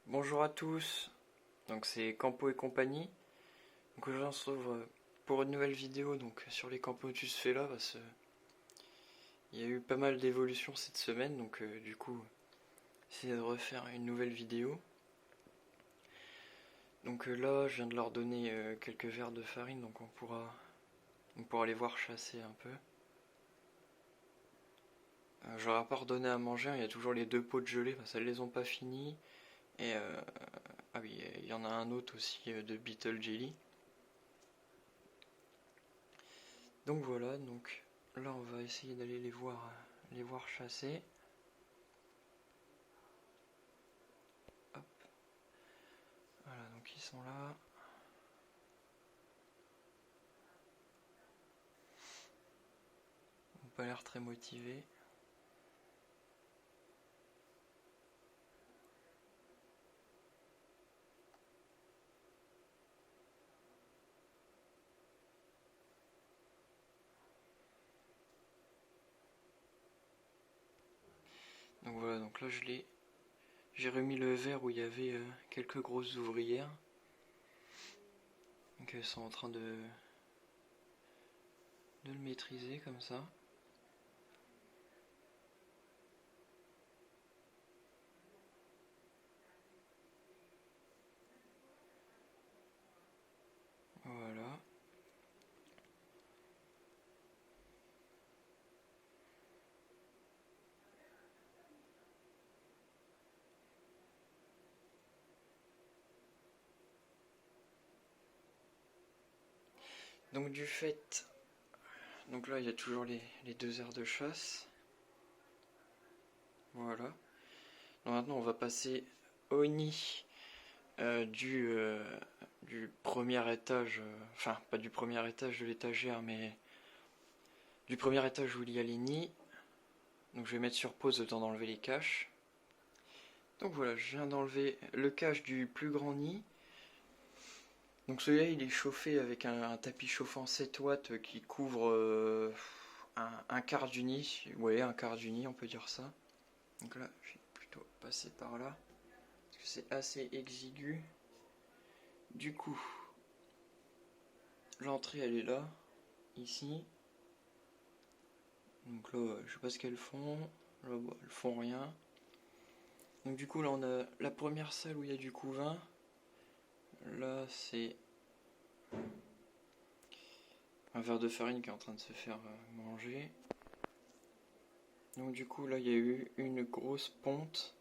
Bonjour à tous, donc c'est Campo et compagnie. Donc aujourd'hui on se retrouve pour une nouvelle vidéo sur les Campotus Fela parce qu'il y a eu pas mal d'évolutions cette semaine, donc du coup essayer de refaire une nouvelle vidéo. Donc là je viens de leur donner quelques verres de farine, donc on pourra les voir chasser un peu. Je leur ai pas redonné à manger, hein, il y a toujours les deux pots de gelée parce qu'elles les ont pas finis. Et ah oui, il y en a un autre aussi de Beetle Jelly. Donc voilà, donc là on va essayer d'aller les voir chasser. Hop. Voilà, donc ils sont là. Ils n'ont pas l'air très motivés. Donc voilà, donc là j'ai remis le verre où il y avait quelques grosses ouvrières. Donc elles sont en train de le maîtriser comme ça. Voilà. Donc du fait, donc là il y a toujours les 2 heures de chasse. Voilà. Donc maintenant on va passer au nid du premier étage, enfin pas du premier étage de l'étagère, mais du premier étage où il y a les nids. Donc je vais mettre sur pause le temps d'enlever les caches. Donc voilà, je viens d'enlever le cache du plus grand nid. Donc celui-là il est chauffé avec un tapis chauffant 7 watts qui couvre un quart du nid. Ouais, un quart du nid, on peut dire ça. Donc là, je vais plutôt passer par là. Parce que c'est assez exigu. Du coup, l'entrée elle est là, ici. Donc là, je sais pas ce qu'elles font. Là, bah, elles font rien. Donc du coup, là on a la première salle où il y a du couvain. Là, c'est un verre de farine qui est en train de se faire manger. Donc du coup, là, il y a eu une grosse ponte.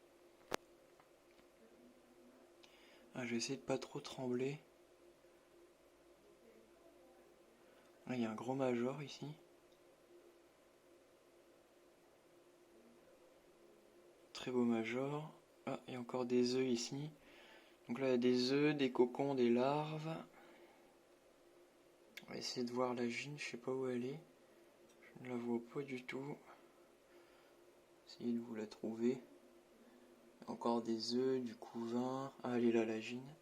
Ah, je vais essayer de pas trop trembler. Là, il y a un gros major ici. Très beau major. Ah, il y a encore des œufs ici. Donc là, il y a des œufs, des cocons, des larves. On va essayer de voir la gine, je sais pas où elle est. Je ne la vois pas du tout. Essayez de vous la trouver. Encore des œufs, du couvain. Ah, elle est là, la gine.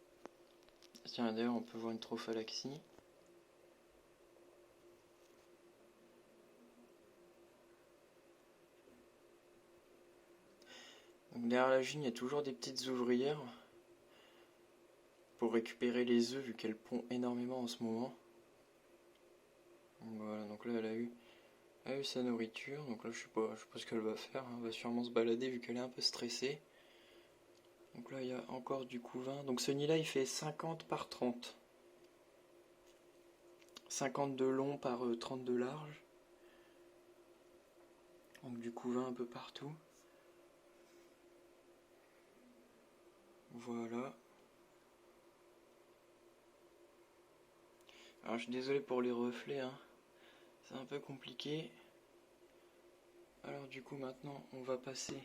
Tiens, d'ailleurs, on peut voir une trophalaxie. Donc derrière la gine, il y a toujours des petites ouvrières pour récupérer les œufs vu qu'elles pondent énormément en ce moment. Donc voilà, donc là elle a eu sa nourriture, donc là je sais pas ce qu'elle va faire, hein. Elle va sûrement se balader vu qu'elle est un peu stressée. Donc là il y a encore du couvain, donc ce nid là il fait 50 par 30. 50 de long par 30 de large. Donc du couvain un peu partout. Voilà. Alors je suis désolé pour les reflets, hein. C'est un peu compliqué. Alors du coup maintenant on va passer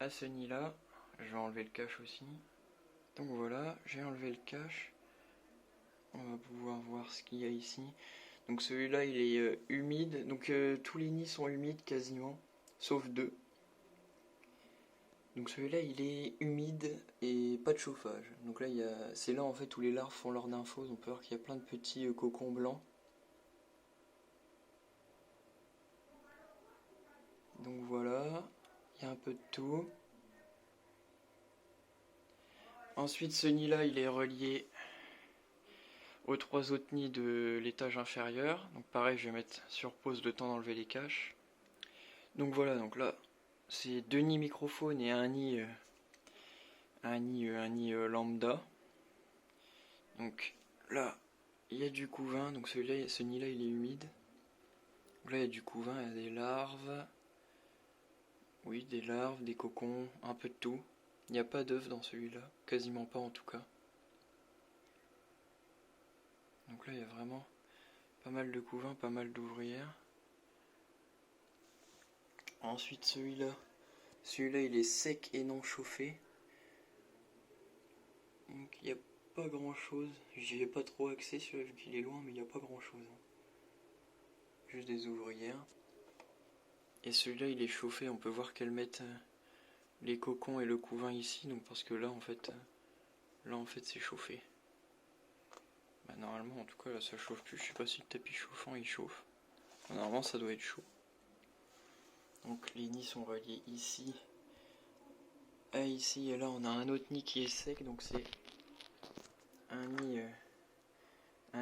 à ce nid là. Je vais enlever le cache aussi. Donc voilà, j'ai enlevé le cache. On va pouvoir voir ce qu'il y a ici. Donc celui-là il est humide. Donc tous les nids sont humides quasiment. Sauf 2. Donc celui-là il est humide et pas de chauffage. Donc là c'est là en fait où les larves font leur nymphose. On peut voir qu'il y a plein de petits cocons blancs. Donc voilà, il y a un peu de tout. Ensuite, ce nid-là, il est relié aux 3 autres nids de l'étage inférieur. Donc pareil, je vais mettre sur pause le temps d'enlever les caches. Donc voilà, donc là, c'est 2 nids microphones et un nid lambda. Donc là, il y a du couvain, donc ce nid-là, il est humide. Donc là, il y a du couvain, il y a des larves. Oui, des larves, des cocons, un peu de tout. Il n'y a pas d'œufs dans celui-là, quasiment pas en tout cas. Donc là, il y a vraiment pas mal de couvain, pas mal d'ouvrières. Ensuite, celui-là, il est sec et non chauffé. Donc il n'y a pas grand-chose. J'y ai pas trop accès celui-là vu qu'il est loin, mais il n'y a pas grand-chose. Juste des ouvrières. Et celui-là, il est chauffé. On peut voir qu'elles mettent les cocons et le couvain ici. Donc parce que là, en fait, c'est chauffé. Bah, normalement, en tout cas, là, ça chauffe plus. Je sais pas si le tapis chauffant, il chauffe. Normalement, ça doit être chaud. Donc les nids sont reliés ici à ici. Et là, on a un autre nid qui est sec. Donc c'est un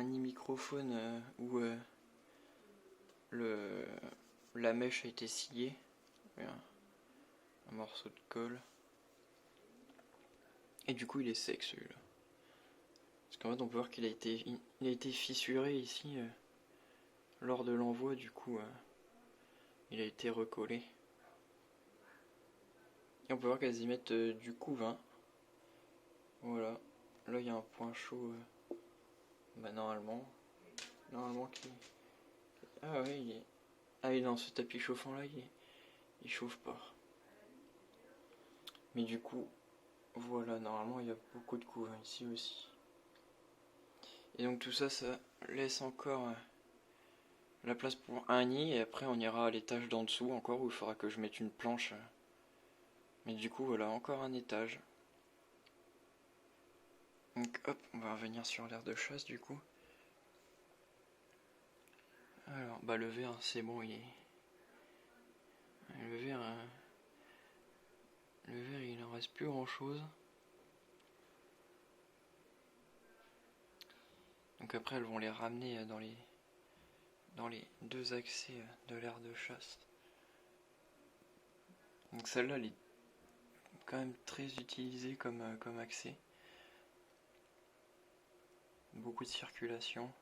nid microphone où la mèche a été sciée. Un morceau de colle. Et du coup, il est sec celui-là. Parce qu'en fait, on peut voir qu'il a été fissuré ici lors de l'envoi. Du coup, il a été recollé. Et on peut voir qu'elles y mettent du couvain. Voilà. Là, il y a un point chaud. Normalement qui. Ah ouais, il est. Ah oui, non, ce tapis chauffant là, il chauffe pas. Mais du coup, voilà, normalement il y a beaucoup de couvain ici aussi. Et donc tout ça, ça laisse encore la place pour un nid. Et après, on ira à l'étage d'en dessous encore où il faudra que je mette une planche. Mais du coup, voilà, encore un étage. Donc hop, on va revenir sur l'aire de chasse du coup. Alors, bah le verre, c'est bon, il est. Le verre, il en reste plus grand chose. Donc après, elles vont les ramener dans les 2 accès de l'aire de chasse. Donc celle-là, elle est quand même très utilisée comme accès. Beaucoup de circulation.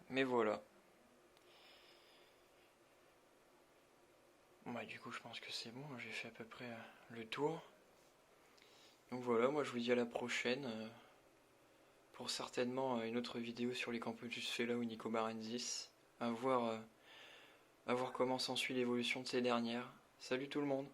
Mais voilà. Bah du coup je pense que c'est bon, j'ai fait à peu près le tour. Donc voilà, moi je vous dis à la prochaine pour certainement une autre vidéo sur les Campotus Fela ou Nicobarensis. À voir comment s'ensuit l'évolution de ces dernières. Salut tout le monde!